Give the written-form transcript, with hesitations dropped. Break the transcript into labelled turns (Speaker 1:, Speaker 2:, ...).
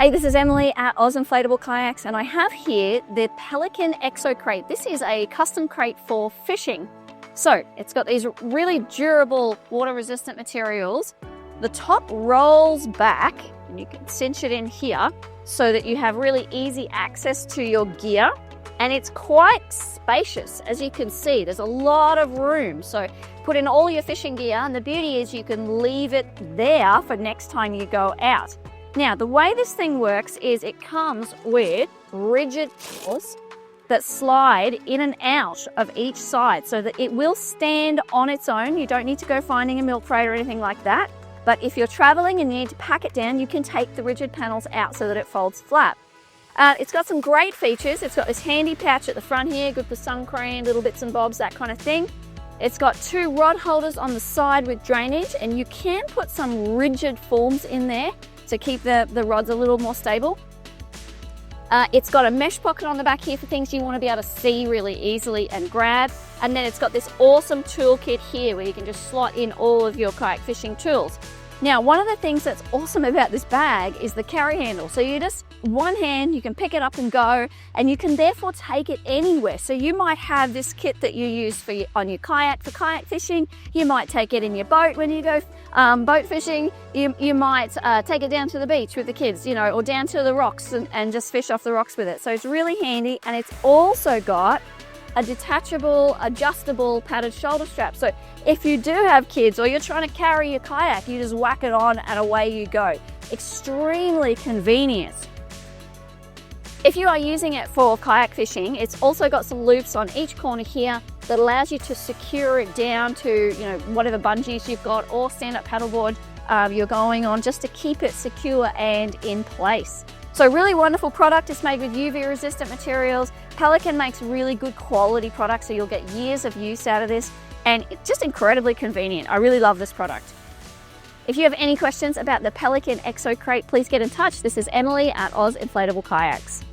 Speaker 1: Hey, this is Emily at Inflatable Kayaks, and I have here the Pelican Exo Crate. This is a custom crate for fishing. So it's got these really durable water-resistant materials. The top rolls back, and you can cinch it in here so that you have really easy access to your gear. And it's quite spacious, as you can see. There's a lot of room. So put in all your fishing gear, and the beauty is you can leave it there for next time you go out. Now, the way this thing works is it comes with rigid paws that slide in and out of each side so that it will stand on its own. You don't need to go finding a milk crate or anything like that. But if you're traveling and you need to pack it down, you can take the rigid panels out so that it folds flat. It's got some great features. It's got this handy pouch at the front here, good for sun cream, little bits and bobs, that kind of thing. It's got two rod holders on the side with drainage, and you can put some rigid forms in there to keep the rods a little more stable. It's got a mesh pocket on the back here for things you want to be able to see really easily and grab. And then it's got this awesome toolkit here where you can just slot in all of your kayak fishing tools. Now, one of the things that's awesome about this bag is the carry handle. So you just, one hand, you can pick it up and go, and you can therefore take it anywhere. So you might have this kit that you use on your kayak for kayak fishing. You might take it in your boat when you go boat fishing. You might take it down to the beach with the kids, you know, or down to the rocks and just fish off the rocks with it. So it's really handy, and it's also got a detachable, adjustable padded shoulder strap. So if you do have kids or you're trying to carry your kayak, you just whack it on and away you go. Extremely convenient. If you are using it for kayak fishing, it's also got some loops on each corner here that allows you to secure it down to, you know, whatever bungees you've got or stand-up paddleboard you're going on, just to keep it secure and in place. So really wonderful product. It's made with UV resistant materials. Pelican makes really good quality products, so you'll get years of use out of this, and it's just incredibly convenient. I really love this product. If you have any questions about the Pelican Exo Crate, please get in touch. This is Emily at Inflatable Kayaks.